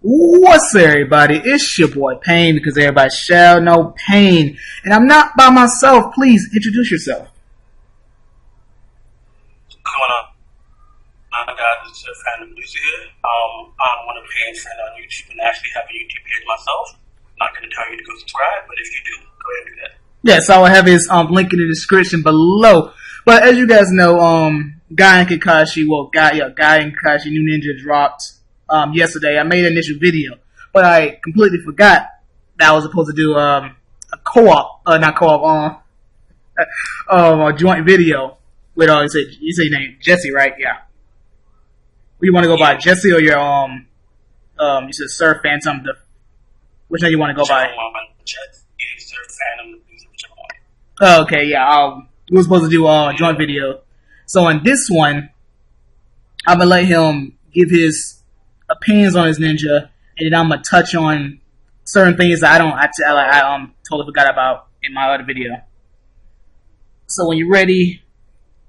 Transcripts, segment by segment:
What's up, everybody? It's your boy Pain, because everybody shall know Pain. And I'm not by myself. Please introduce yourself. What's going on? Guys, this is Random Lucy here. I'm one of Pain's friends on YouTube and actually have a YouTube page myself. Not going to tell you to go subscribe, but if you do, go ahead and do that. Yes, I will have his link in the description below. But as you guys know, Gai Kakashi, Gai and Kakashi New Ninja dropped yesterday. I made an initial video, but I completely forgot that I was supposed to do a joint video with you say your name Jesse, right? Yeah. You want to go by Jesse or your you said Sir Phantom? Which one you want to go by? Jesse, Sir Phantom, whichever one. Oh, okay, yeah. We were supposed to do a joint video. So in this one, I'm gonna let him give his opinions on his ninja, and then I'm gonna touch on certain things that I totally forgot about in my other video. So when you're ready,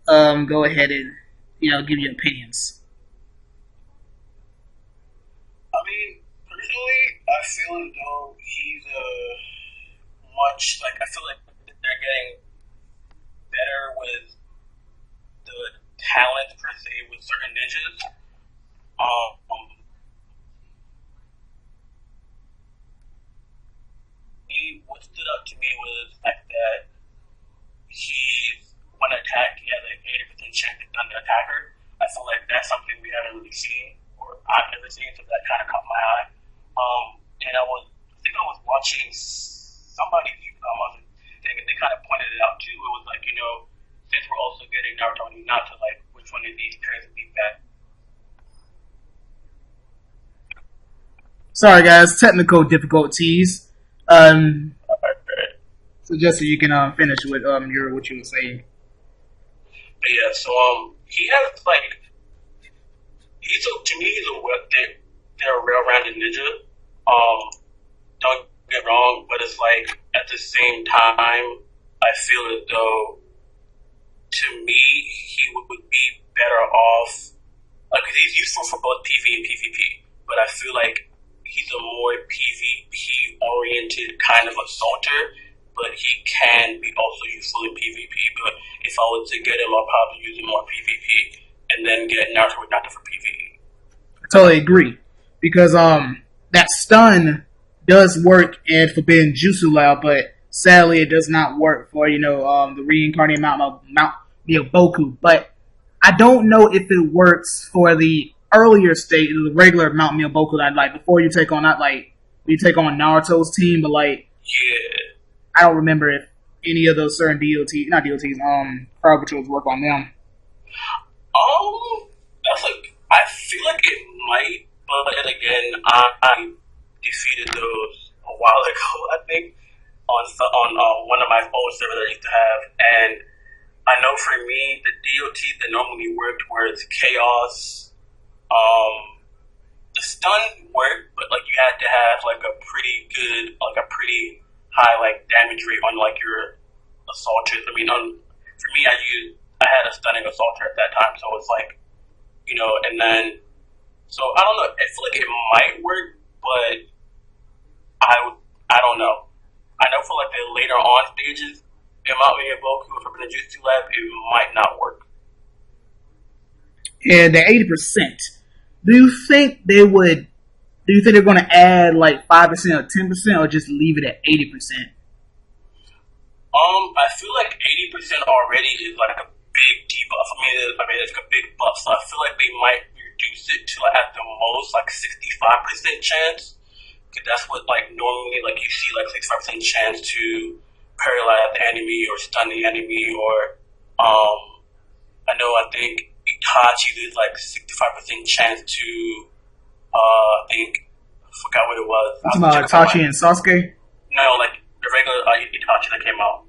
go ahead and give your opinions. I mean, personally, I feel as though he's I feel like they're getting better with the talent per se with certain ninjas. What stood out to me was the fact that when attacked, he has an 80% chance to stun the attacker. I feel like that's something we haven't really seen, or I've never seen, so that kind of caught my eye. And I think I was watching somebody thing, and they kind of pointed it out too. It was like, since we're also getting Naruto and Hinata, like, which one of these pairs would be better? Sorry, guys, technical difficulties. So Jesse, you can finish with what you were saying. But yeah, so he has to me they're a well-rounded ninja. Don't get wrong, but it's like at the same time, I feel as though to me he would be better off because he's useful for both PV and PvP. But I feel like he's a more PvP oriented kind of assaulter, but he can be also useful in PvP. But if I was to get him, I'll probably use him more PvP and then get Naruto with Naruto for PvE. I totally agree, because that stun does work in Forbidden Jutsu Lab, but sadly it does not work for the reincarnated Mount Miyaboku. But I don't know if it works for the earlier state, the regular Mount Miyaboku, that before you take on Naruto's team, but yeah. I don't remember if any of those certain Crowd Patrols work on them. I feel like it might, but then again, I defeated those a while ago, I think, on one of my old servers I used to have, and I know for me, the DOTs that normally worked was Chaos. The stun worked, but you had to have a pretty high damage rate on your assaulters. I mean, for me, I had a stunning assaulter at that time, so it's and then so I don't know. I feel like it might work, but I don't know. I know for the later on stages, in Mount Miyaboku for the Jutsu Lab, it might not work. And the 80%. Do you think they're going to add 5% or 10%, or just leave it at 80%? I feel like 80% already is a big debuff. I mean, it's a big buff, so I feel like they might reduce it to at the most 65% chance. Because that's what normally you see 65% chance to paralyze the enemy or stun the enemy, or I think Itachi did 65% chance to I forgot what it was. About Itachi and Sasuke? No, the regular Itachi that came out.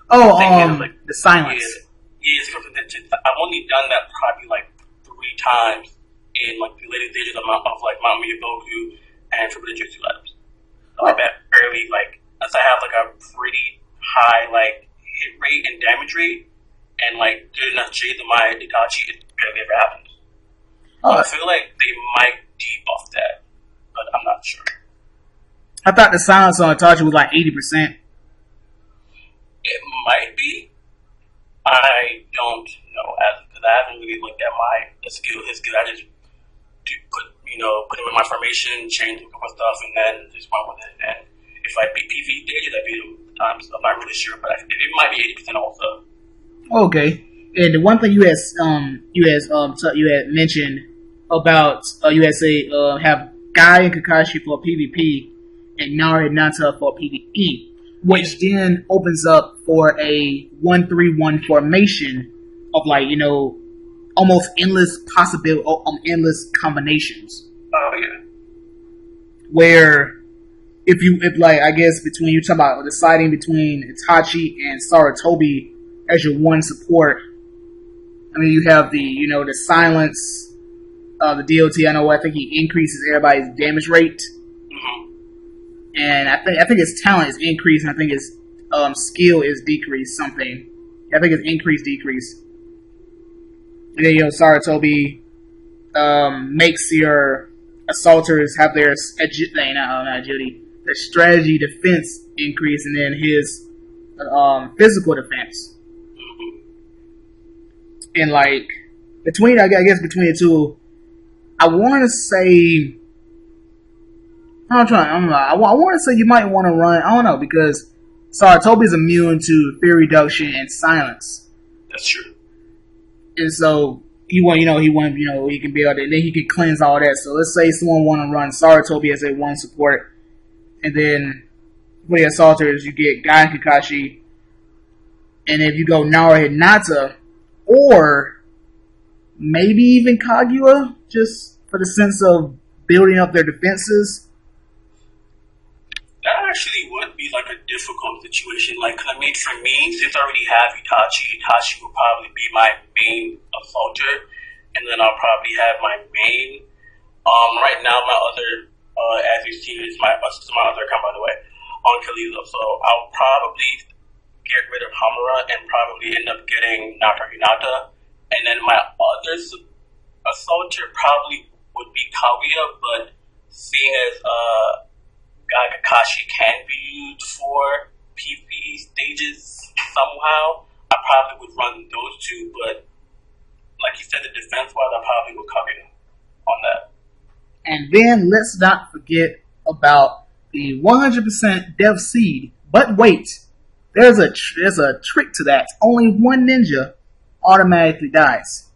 Oh, the silence. Yeah, I've only done that probably 3 times in the later stages of Mount Miyaboku and for the Jutsu Labs. That early, as I have a pretty high hit rate and damage rate, and good enough shades of my Itachi, it barely ever happens. I feel like they might debuff that, but I'm I thought the silence on Itachi was like 80%. It might be. I don't know, because I haven't really looked at his skill. I just put him in my formation, change a couple stuff, and then just went with it. And if I beat PV stages, I beat him times. So I'm not really sure, but it might be 80% also. Okay. And the one thing you had mentioned about you had say have Gai and Kakashi for PvP and Naruto and Hinata for PvE, which then opens up for a 1-3-1 formation of almost endless endless combinations. Oh yeah. Where if I guess between you talking about deciding between Itachi and Sarutobi as your one support. I mean, you have the the silence, the DOT. I think he increases everybody's damage rate, and I think his talent is increased, and I think his skill is decreased. Something. I think it's increased, decreased. And then Sarutobi makes your assaulters have their agility, their strategy, defense increase, and then his physical defense. And between the two, I want to say I want to say you might want to run. I don't know, because Sarutobi's immune to fear reduction and silence. That's true. And so he can be able to, and then he can cleanse all that. So let's say someone want to run Sarutobi as a one support, and then for the assaulters you get Gai and Kakashi, and if you go Naruto Hinata, or maybe even Kaguya, just for the sense of building up their defenses. That actually would be a difficult situation. For me, since I already have Itachi will probably be my main assaulter, and then I'll probably have my main. Right now, my other, as you see, is my other account, by the way, on Kalizo. So I'll probably get rid of Hamura and probably end up getting Naruto Hinata, and then my other assaulter probably would be Kaguya, but seeing as Gai Kakashi can be used for PvE stages somehow, I probably would run those two, but like you said, the defense wise, I probably would Kaguya on that. And then let's not forget about the 100% Death Seed. But wait, there's a trick to that. Only one ninja automatically dies.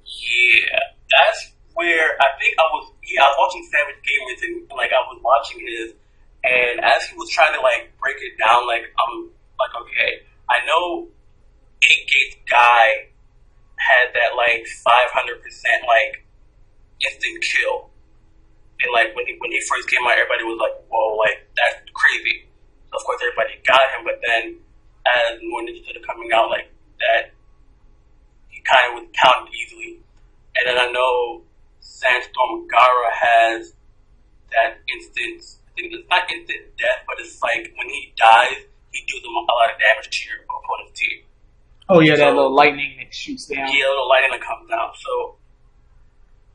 Yeah, that's where I think I was watching Savage Gamers, and I was watching his, and as he was trying to break it down, I'm okay, I know 8 Gates guy had that 500% instant kill, and when he first came out, everybody was like, whoa, that's crazy. So of course everybody got him, but then as more ninjas started coming out that, he kind of was counted easily. And then I know Sandstorm Gara has that instant, I think it's not instant death, but it's when he dies, he deals a lot of damage to your opponent's team. Oh yeah, that little lightning that shoots down. Yeah, a little lightning that comes down. So,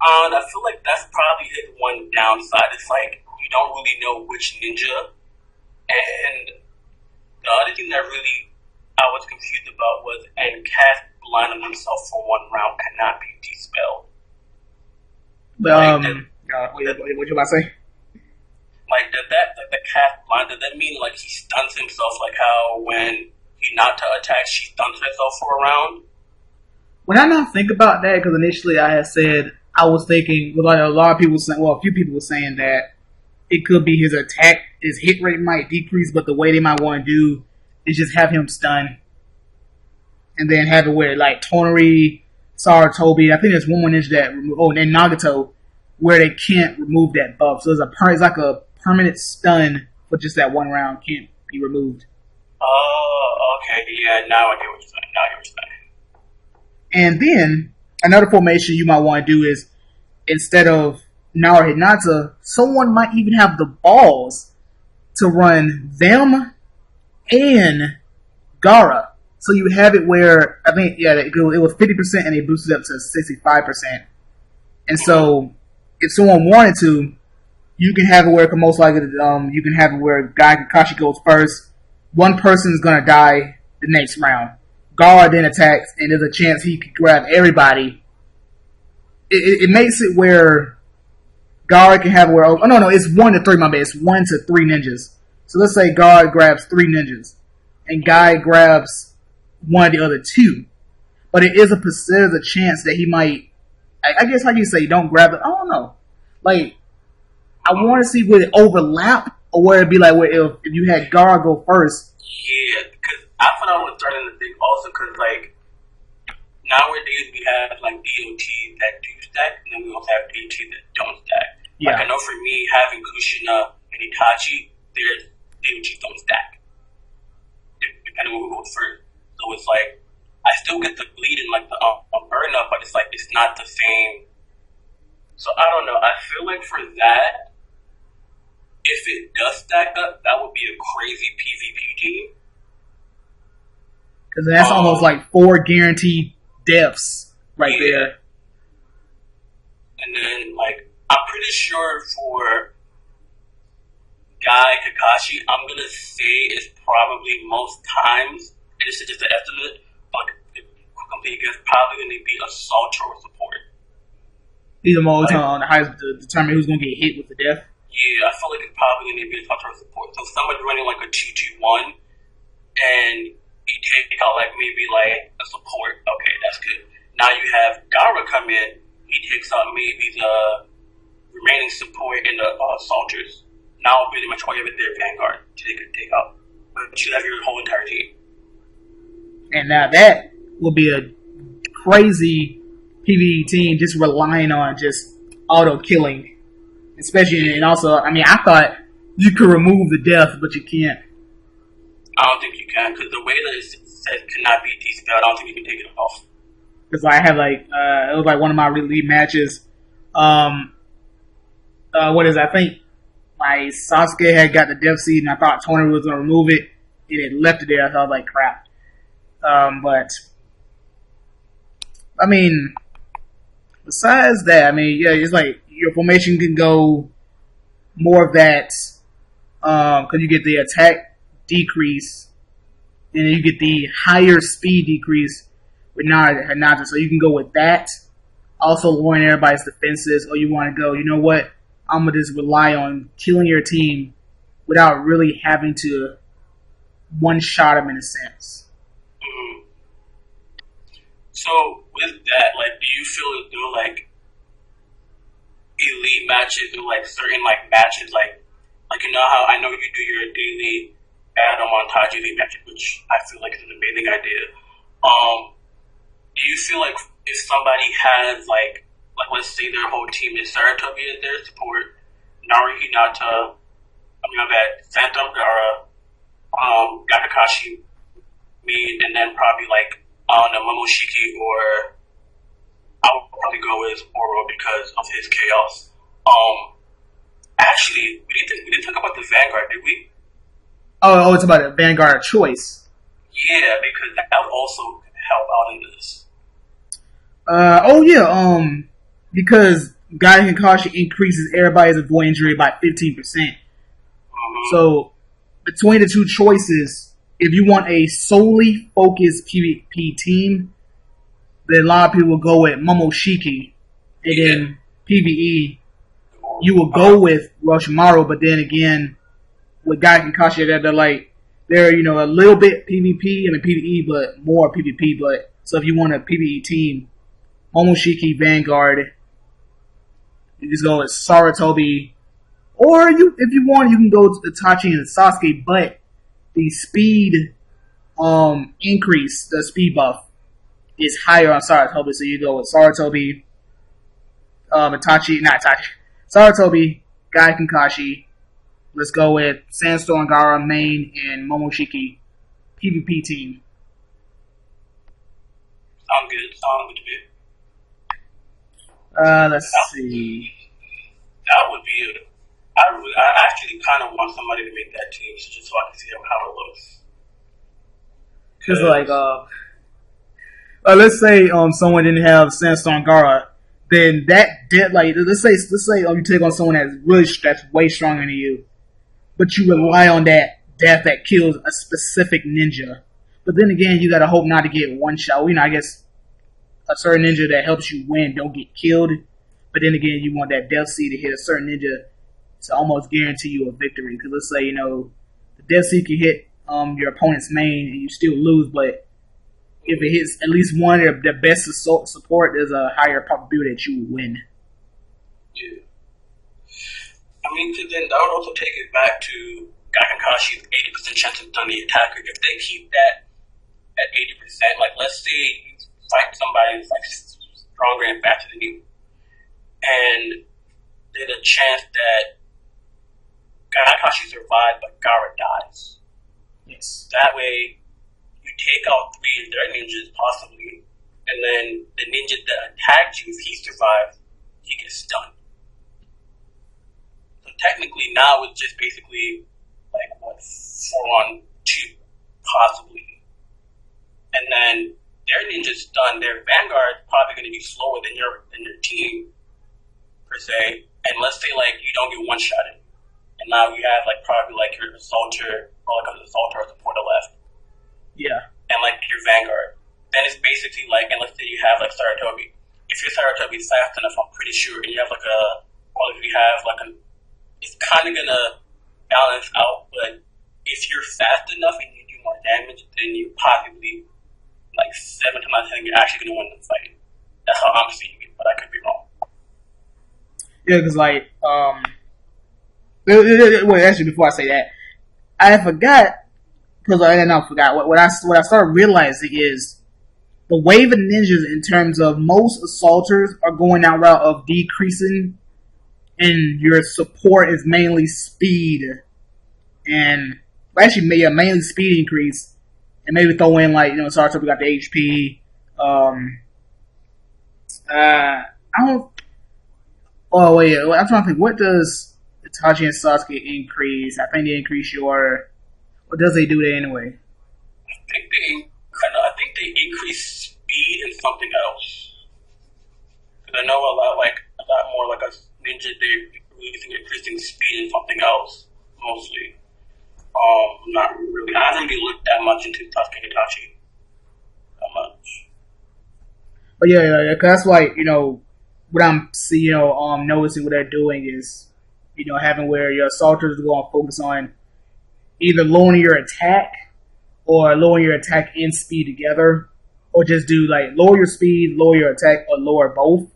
I feel that's probably his one downside. It's you don't really know which ninja. And the other thing that really I was confused about was, and cast blind on himself for one round cannot be dispelled. What you about to say? Does that the cast blind? Does that mean he stuns himself how when Hinata attacks, she stuns herself for a round? When I now think about that, because initially I had said I was thinking, a lot of people saying, a few people were saying that it could be his attack, his hit rate might decrease, but the way they might want to do is just have him stun, and then have it where Tonari, Sarutobi. I think there's one more ninja that and Nagato, where they can't remove that buff. So it's a permanent stun for just that one round, can't be removed. Oh, okay, yeah. Now I get what you're saying. And then another formation you might want to do is, instead of Naruto Hinata, someone might even have the balls to run them and Gara. So you have it where, I think, it was 50% and they boosted up to 65%. And so, if someone wanted to, you can have it where most likely you can have it where Gai Kakashi goes first. One person is gonna die the next round. Gaara then attacks, and there's a chance he could grab everybody. It makes it where Gaara can have it where no, it's 1 to 3. My bad, it's 1 to 3 ninjas. So let's say Gaara grabs 3 ninjas, and Guy grabs one of the other 2. But it is there's a chance that he might. I guess how you say don't grab it. I don't know. Like I want to see would it overlap or where it'd be like where if you had Gaara go first. Yeah, because I thought I was starting to think also because like nowadays we have like DOT that do stack, and then we also have DOT that don't stack. Yeah. Like I know for me having Kushina and Itachi, there's DOT don't stack. Depending on who goes first. So it's like I still get the bleed and like the burn up, but it's like it's not the same. So I don't know. I feel like for that, if it does stack up, that would be a crazy PvP team. Because that's almost like 4 guaranteed deaths right there. And then like I'm pretty sure for Gai Kakashi, I'm gonna say it's probably most times, and this is just an estimate, but complete guess, probably gonna be assault or support. These are more on the highest to determine who's gonna get hit with the death. Yeah, I feel like it's probably gonna be assault or support. So somebody's running like a 2-2-1, and you take out like maybe like a support. Okay, that's good. Now you have Gaara come in. He takes out maybe the remaining support and the soldiers. Now pretty much all you have is their vanguard to take out. But you have your whole entire team. And now that will be a crazy PvE team just relying on just auto killing. Especially, and also, I mean, I thought you could remove the death, but you can't. I don't think you can, because the way that it says cannot be D-spelled, I don't think you can take it off. Because I had like, it was like one of my league matches. What is it? I think my Sasuke had got the death seed, and I thought Tony was going to remove it, and it left it there. So I was like, crap. But I mean, besides that, I mean, yeah, it's like your formation can go more of that because you get the attack decrease, and then you get the higher speed decrease with Naruto. So you can go with that. Also lowering everybody's defenses, or you want to go, you know what? I'm gonna just rely on killing your team without really having to one-shot them in a sense. Mm-hmm. So with that, like, do you feel as though like elite matches or like certain like matches, like you know how I know you do your daily Adam montage elite matches, which I feel like is an amazing idea. Do you feel like if somebody has like let's say their whole team is Saratobi as their support, Naruto Hinata, Phantom Gaara, Gai Kakashi, me, and then probably like I don't know, Momoshiki, or I would probably go with Oro because of his chaos. Actually, we didn't talk about the Vanguard, did we? Oh, it's about a Vanguard choice. Yeah, because that would also help out in this. Because Gai Kakashi increases everybody's avoid injury by 15%. Mm-hmm. So between the two choices, if you want a solely focused PvP team, then a lot of people will go with Momoshiki, and then PvE, you will go with Roshimaru. But then again, with Gai Kakashi, they're a little bit PvP and PvE, but more PvP. But so if you want a PvE team, Momoshiki Vanguard, you just go with Saratobi, or if you want, you can go to Itachi and Sasuke. But the speed increase, the speed buff is higher on Saratobi, so you go with Saratobi, Saratobi, Gai Kakashi. Let's go with Sandstorm, Gaara, Main, and Momoshiki PvP team. Sound good to me. Let's see. That would be it. I actually kind of want somebody to make that team just so I can see how it looks. Because let's say someone didn't have Sandstorm Gaara, then like let's say you take on someone that's way stronger than you, but you rely on that death that kills a specific ninja. But then again, you gotta hope not to get one shot. I guess a certain ninja that helps you win don't get killed. But then again, you want that death seed to hit a certain ninja to almost guarantee you a victory. Because let's say the death seed can hit your opponent's main and you still lose, but if it hits at least one of the best support, there's a higher probability that you will win. Yeah. I mean, then that would also take it back to Gai Kakashi's 80% chance of stun the attacker. If they keep that at 80%, like let's say you fight somebody who's like stronger and faster than you, and there's a chance that Gai Kakashi survives but Gaara dies. Yes. That way, you take out 3 of their ninjas possibly, and then the ninja that attacked you, if he survives, he gets stunned. So technically, now it's just basically like 4-on-2 possibly, and then their ninja's stunned. Their vanguard probably going to be slower than your team per se, and let's say like you don't get one shot in, and now you have like probably like your assaulter or like an assaulter or supporter left. Yeah. And like your vanguard. Then it's basically like, and let's say you have like Saratobi. If your Saratobi is fast enough, I'm pretty sure, and you have like if you have like it's kind of gonna balance out. But if you're fast enough and you do more damage, then you possibly like 7 times out of 10 you're actually gonna win the fight. That's how I'm seeing it, but I could be wrong. Yeah, because like wait, actually, before I say that, I forgot. Because I forgot what I started realizing is the wave of ninjas in terms of most assaulters are going that route of decreasing, and your support is mainly speed, and actually mainly speed increase, and maybe throw in like Saratobi got the HP. I don't. Oh wait, I'm trying to think. What does Itachi and Sasuke increase? I think they increase your. Or does they do that anyway? I think they increase speed and something else. Because I know a lot more like a ninja. They're increasing speed and something else mostly. Not really. I haven't really looked that much into Sasuke and Itachi. That much. But yeah. Cause that's like what I'm seeing. Noticing what they're doing is having where your assaulters go and focus on either lowering your attack or lowering your attack and speed together, or just do like lower your speed, lower your attack, or lower both,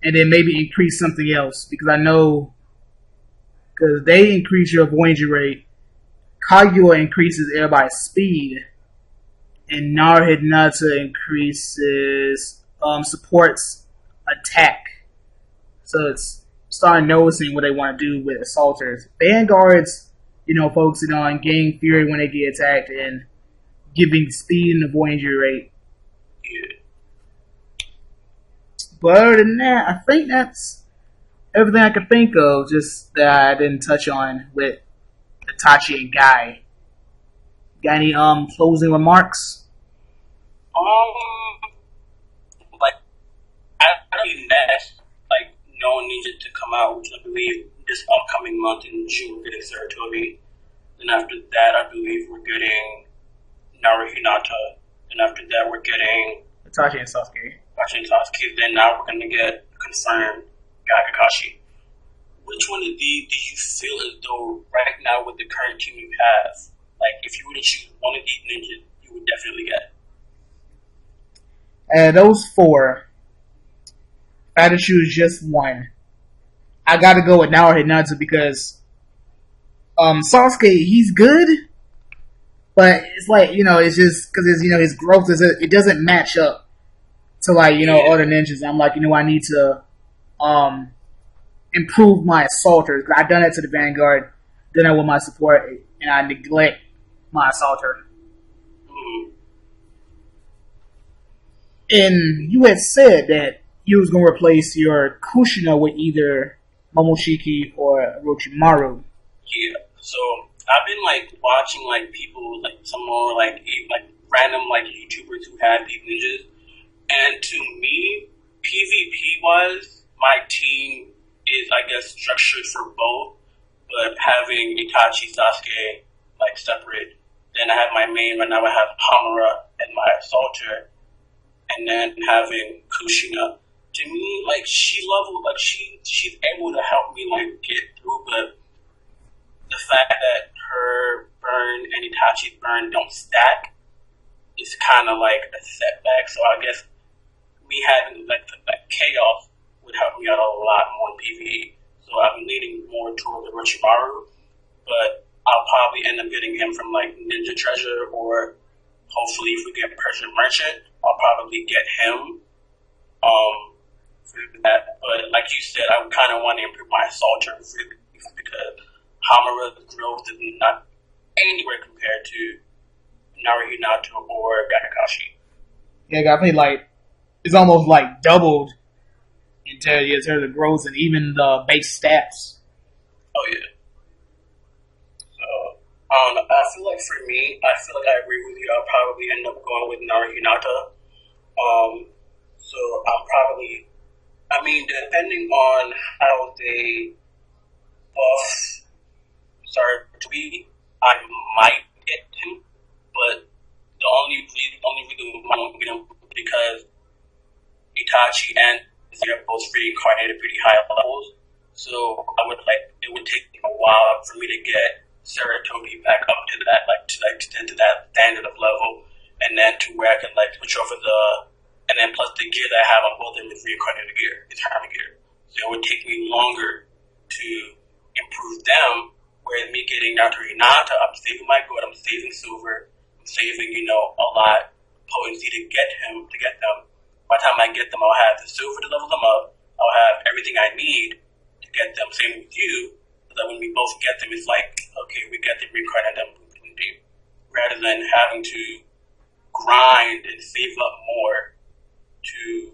and then maybe increase something else. Because I know, because they increase your avoidance rate, Kaguya increases everybody's speed, and Naruto increases supports attack. So it's starting noticing what they want to do with assaulters. Vanguards, focusing on gaining fury when they get attacked and giving speed and avoidance rate. Yeah. But other than that, I think that's everything I could think of, just that I didn't touch on with Itachi and Guy. Got any closing remarks? Like I don't even ask like no ninja to come out, which I believe this upcoming month in June we're getting Saratobi. Then after that I believe we're getting Naruto Hinata. Then after that we're getting Itachi and Sasuke. Then now we're gonna get confirmed Gai Kakashi. Which one of these do you feel as though right now with the current team you have, like if you were to choose one of these ninjas, you would definitely get? Those 4. If I had to choose just one, I gotta go with Naruto Hinata because Sasuke, he's good, but it's like it's just because his growth it doesn't match up to like other ninjas. I'm like I need to improve my assaulters. I've done that to the Vanguard, done that with my support, and I neglect my assaulter. And you had said that you was going to replace your Kushina with either Momoshiki or Orochimaru. Yeah. So I've been like watching like people like some more like random like YouTubers who have these ninjas, and to me, PvP wise, my team is, I guess, structured for both, but having Itachi, Sasuke, like, separate. Then I have my main, right now I have Hamura and my Assaulter, and then having Kushina. To me, like, she's able to help me, like, get through, but the fact that her burn and Itachi's burn don't stack is kind of like a setback. So I guess me having like chaos would help me out a lot more in PvE. So I'm leaning more toward the Orochimaru, but I'll probably end up getting him from like Ninja Treasure, or hopefully if we get Persian Merchant, I'll probably get him. For that. But like you said, I kind of want to improve my Assaulter because Hamura's growth is not anywhere compared to Naruto or Gai Kakashi. Yeah, I think like it's almost like doubled in terms of growth and even the base stats. Oh yeah. So I feel like for me, I agree with you. I'll probably end up going with Naruto. So I'll probably, depending on how they buff Sarutobi, I might get him, but the only reason I won't get him because Itachi and Zero both reincarnated pretty high levels, so it would take a while for me to get Sarutobi back up to that, to that standard of level, and then to where I can like switch over and then plus the gear that I have on both of them is reincarnated gear, it's Hermit gear, so it would take me longer to improve them. Whereas me getting down to Hinata, I'm saving my gold, I'm saving silver, I'm saving, a lot of potency to get them. By the time I get them, I'll have the silver to level them up, I'll have everything I need to get them, same with you, so that when we both get them, it's like, okay, we get them, reincarnate them, rather than having to grind and save up more to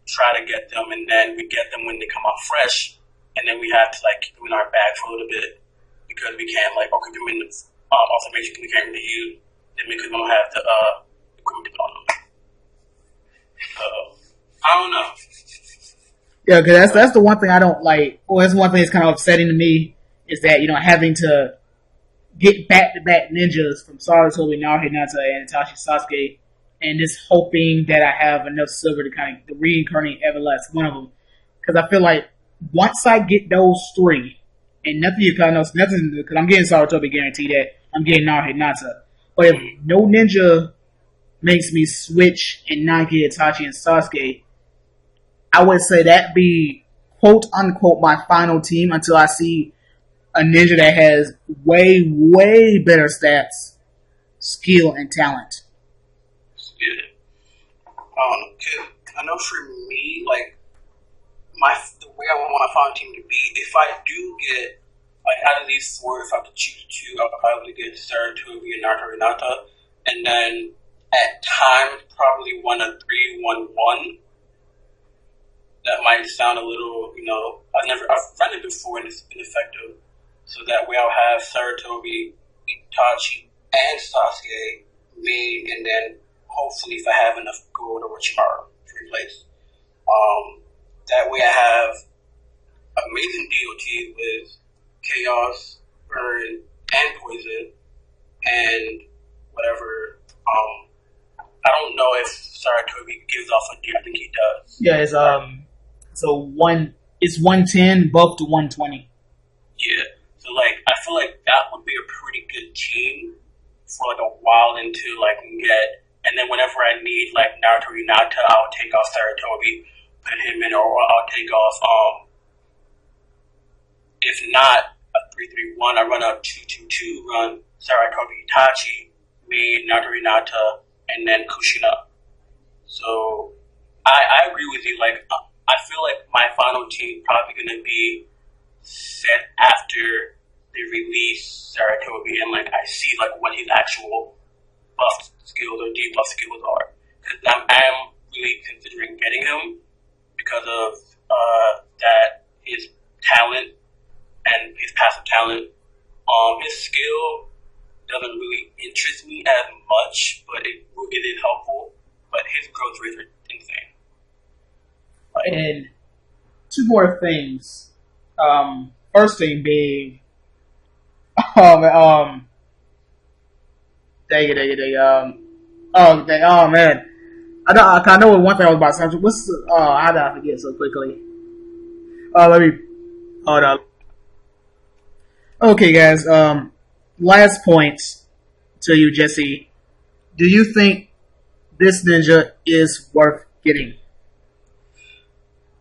try to get them, and then we get them when they come out fresh, and then we have to like keep them in our bag for a little bit, because we can't like keep them in the observation we can't really use them because we don't have the equipment on them. I don't know. Yeah, because that's the one thing I don't like. Well, that's one thing that's kind of upsetting to me is that having to get back-to-back ninjas from Sarutobi, Naruto, Hinata, and Itachi Sasuke, and just hoping that I have enough silver to kind of reincarnate every last one of them. Because I feel like once I get those three, and nothing because I'm getting Sarutobi guaranteed that I'm getting Naruto, Hinata. But if no ninja makes me switch and not get Itachi and Sasuke, I would say that'd be quote unquote my final team until I see a ninja that has way, way better stats, skill, and talent. Yeah. I know for me, like the way I want my final team to be, if I do get like out of these four, if I have to choose two, I'll probably get Sarutobi and Naruto Hinata, and then at times probably 1 of 3, 1, 1. That might sound a little, I've run it before and it's been effective. So that way I'll have Sarutobi, Itachi, and Sasuke main, and then hopefully if I have enough gold or Orochimaru to replace. That way I have amazing DOT with Chaos, Burn, and Poison, and whatever. I don't know if Sarutobi gives off a D. I think he does. Yeah, it's it's 110 buff to 120. Yeah. So like I feel like that would be a pretty good team for like a while until like get, and then whenever I need like Naruto Hinata, I'll take off Sarutobi, put him in, or I'll take off if not a 3-3-1, I run a 2-2-2, run Sarutobi Itachi, me, Naruto Hinata, and then Kushina. So I agree with you. Like I feel like my final team probably gonna be set after they release Sarutobi, and like I see like what his actual buff skills or debuff skills are. Because I'm really considering getting him because of that his talent and his passive talent. His skill doesn't really interest me as much, but it is helpful. But his growth rates are insane. And two more things. First thing being, um, oh man, I know one thing I was about to say. What's how did I forget so quickly? Let me hold up. Okay, guys. Last point to you, Jesse. Do you think this ninja is worth getting?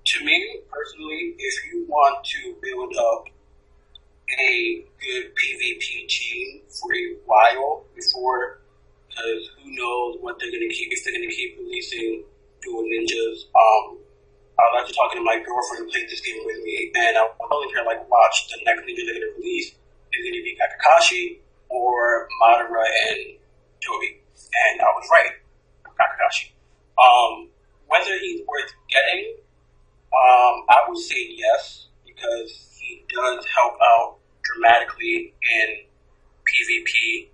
To me, personally, if you want to build up a good PvP team for a while before, because who knows what they're gonna keep, if they're gonna keep releasing dual ninjas. I was actually talking to my girlfriend who played this game with me, and I was telling her, like, watch, the next ninja they're gonna release is gonna be Kakashi or Madara and Toby. And I was right. Kakashi. Whether he's worth getting, I would say yes, because he does help out dramatically in PvP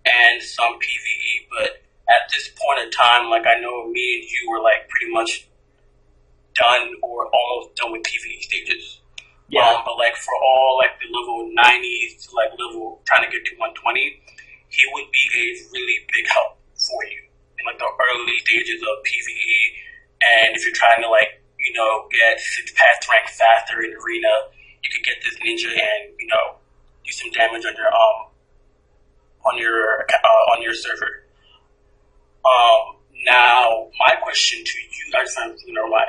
and some PvE, but at this point in time, like, I know me and you were like pretty much done or almost done with PvE stages. Yeah. But like for all like the level 90s to like level trying to get to 120, he would be a really big help for you in like the early stages of PvE. And if you're trying to like, get 6 path rank faster in arena, you could get this ninja and, do some damage on your server. Now my question to you, I just want to know why.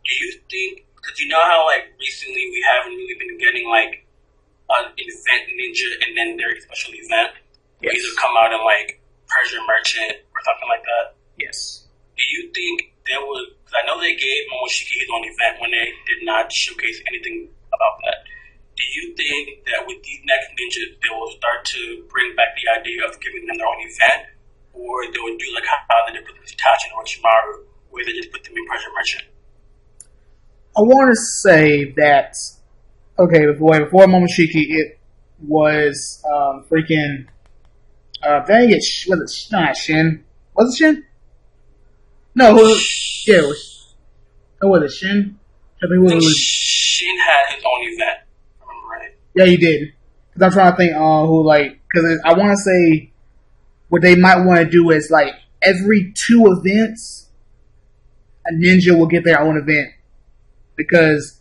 Do you think, because you know how like recently we haven't really been getting like an event ninja and then their special event? Yes. Either come out in like Persian Merchant or something like that? Yes. Do you think there was, because I know they gave Momoshiki his own event when they did not showcase anything about that. Do you think that with these next ninjas, they will start to bring back the idea of giving them their own event? Or they will do like how they did with Itachi and Orochimaru, where they just put them in Persian Merchant? I want to say that, okay, before Momoshiki, it was freaking, dang it, was it not Shin? Was it Shin? No, it was, yeah, it was, who was it, Shin? I think Shin had his own event, remember, right? Yeah, he did. Because I'm trying to think who, like, because I want to say what they might want to do is, like, every 2 events, a ninja will get their own event. Because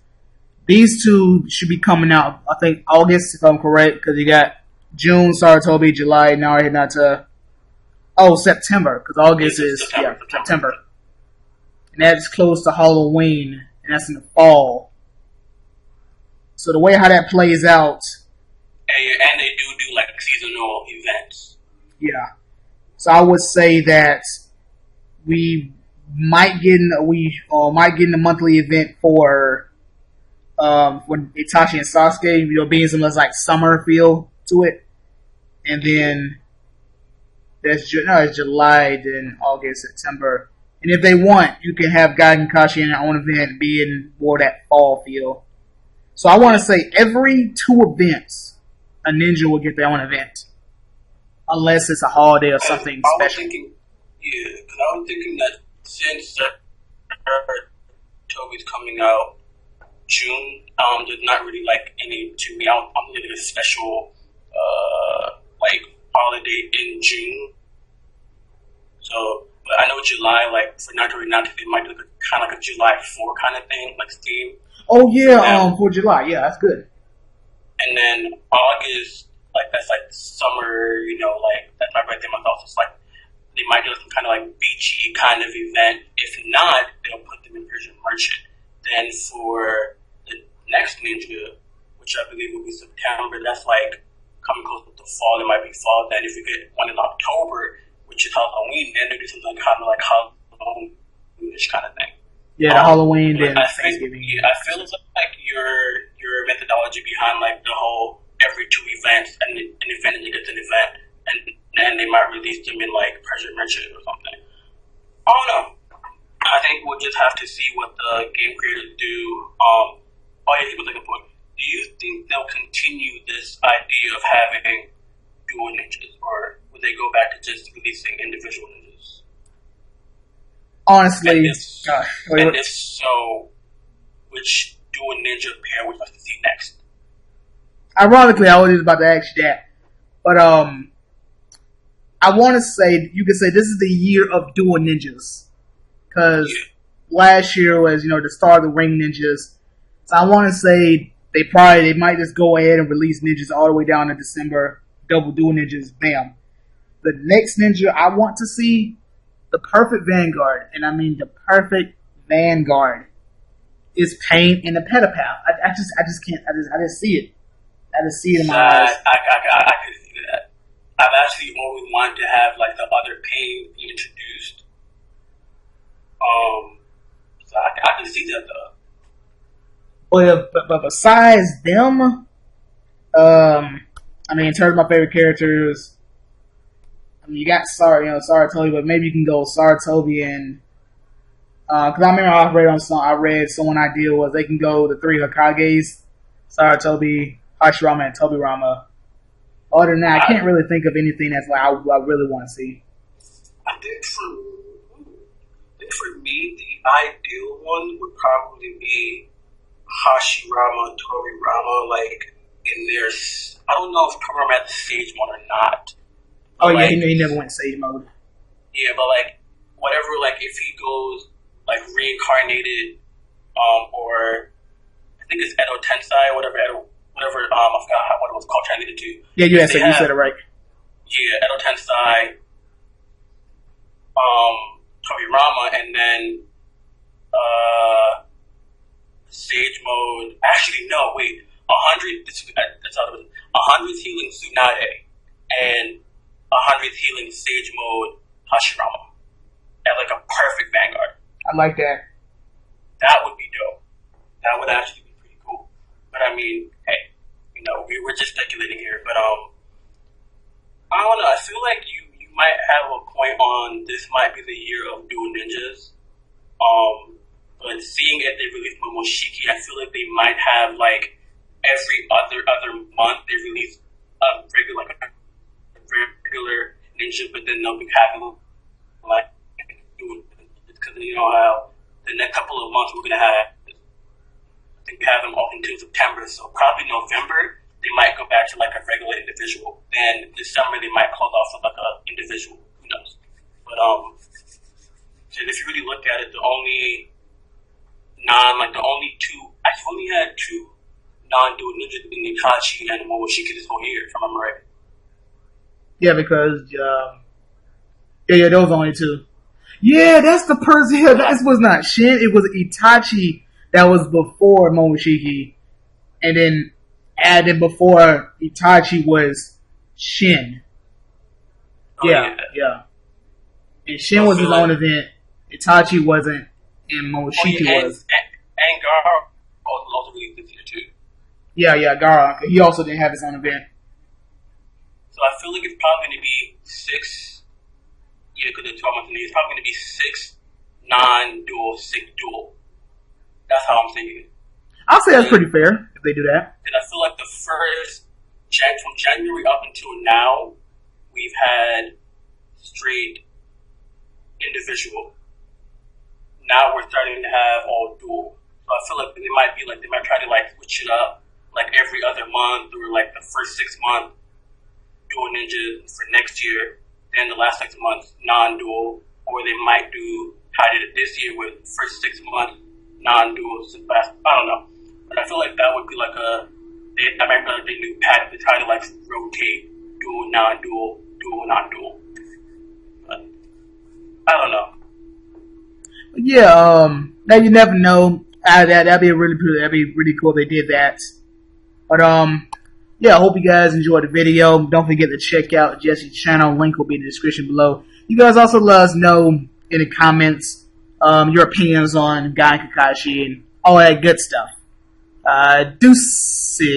these 2 should be coming out, I think, August, if I'm correct, because you got June, Saratobi, July, now we're heading out to, September, because August is, September. And that's close to Halloween, and that's in the fall. So the way how that plays out... And they do like seasonal events. Yeah. So I would say that we might get in a monthly event for when Itachi and Sasuke, being some like summer feel to it, and then it's July, then August, September, and if they want, you can have Gai Kakashi in their own event, being more that fall feel. So I want to say every 2 events, a ninja will get their own event. Unless it's a holiday or something special. Because I was thinking that since Toby's coming out June, there's not really like any, to me, I don't think there's a special like holiday in June. So, but I know July, like for Naruto, they might do kind of like a July 4 kind of thing, like Steam. Oh yeah, for July, yeah, that's good. And then August, like that's like summer, like that's my birthday month also. It's like they might do some kind of like beachy kind of event. If not, they'll put them in Persian Merchant. Then for the next ninja, which I believe will be September, that's like coming close to fall. It might be fall. Then if we get one in October, which is Halloween, then they do something kind of like Halloweenish kind of thing. Yeah, the Halloween and Thanksgiving. I feel like your methodology behind like the whole every 2 events and an event and you get an event and then they might release them in like Persian Merchant or something. I don't know. I think we'll just have to see what the game creators do. Do you think they'll continue this idea of having dual ninjas, or would they go back to just releasing individual ninjas? Honestly, and if so, which dual ninja pair would you like to see next? Ironically, I was just about to ask you that, but I want to say you could say this is the year of dual ninjas because last year was the start of the ring ninjas. So I want to say they might just go ahead and release ninjas all the way down to December. Double dual ninjas, bam. The next ninja I want to see, the perfect vanguard, and I mean the perfect vanguard, is Pain and the Pedopath. I just can't. I just see it. I just see it in my eyes. I could see that. I've actually always wanted to have like the other Pain be introduced. So I can see that though. But besides them, I mean, in terms of my favorite characters, I mean, you got Saratobi, but maybe you can go Saratobi and because I remember I read someone idea was they can go the three Hokages, Saratobi, Hashirama, and Tobirama. Other than that, I can't really think of anything that's like I really want to see. I think for me, the ideal one would probably be Hashirama and Tobirama, like in their. I don't know if Tobirama had the sage mode or not. Oh yeah, he never went sage mode. Yeah, but like whatever, like if he goes like reincarnated, or I think it's Edo Tensei, whatever, I forgot what it was called, translated to. Yeah, you said it right. Yeah, Edo Tensei, Tobirama, and then Sage mode. Actually, no, wait. 100. That's out of it. 100 healing Tsunade and 100 healing Sage mode Hashirama. That's like a perfect vanguard. I like that. That would be dope. That would actually be pretty cool. But I mean, hey, we're just speculating here. But I don't know. I feel like you might have a point on this might be the year of dual ninjas. But seeing if they release Momoshiki, I feel like they might have like every other month they release a regular ninja, but then they'll be having like because how the next couple of months we're gonna have. I think we have them all until September, so probably November they might go back to like a regular individual. Then this summer they might close off with like a individual. Who knows? But so if you really look at it, the only only had two non-dual ninjas being Itachi and Momoshiki this whole year, if I remember right. Yeah, because those only two. Yeah, that's the person. Yeah, that was not Shin. It was Itachi that was before Momoshiki, and then added before Itachi was Shin. Yeah. And Shin was his own event. Itachi wasn't, and Momoshiki was. And Gara also released this year too. Yeah, Gara. He also didn't have his own event. So I feel like it's probably going to be 6. Yeah, because it's 12 months in the year. It's probably going to be 6 non-dual, 6 dual. That's how I'm thinking. I'll say that's pretty fair if they do that. And I feel like the first, from January up until now, we've had straight individual. Now we're starting to have all dual. So I feel like they might try to like switch it up like every other month or like the first 6 months dual ninja for next year, then the last 6 months non-dual, or they might do how they did it this year with first 6 months non-dual. I don't know, but I feel like that would be like I remember like they new pattern to try to like rotate dual non-dual, dual non-dual. But I don't know. Yeah, now you never know. That'd be really cool if they did that. But yeah, I hope you guys enjoyed the video. Don't forget to check out Jesse's channel. Link will be in the description below. You guys also let us know in the comments your opinions on Gai Kakashi and all that good stuff. Deuces.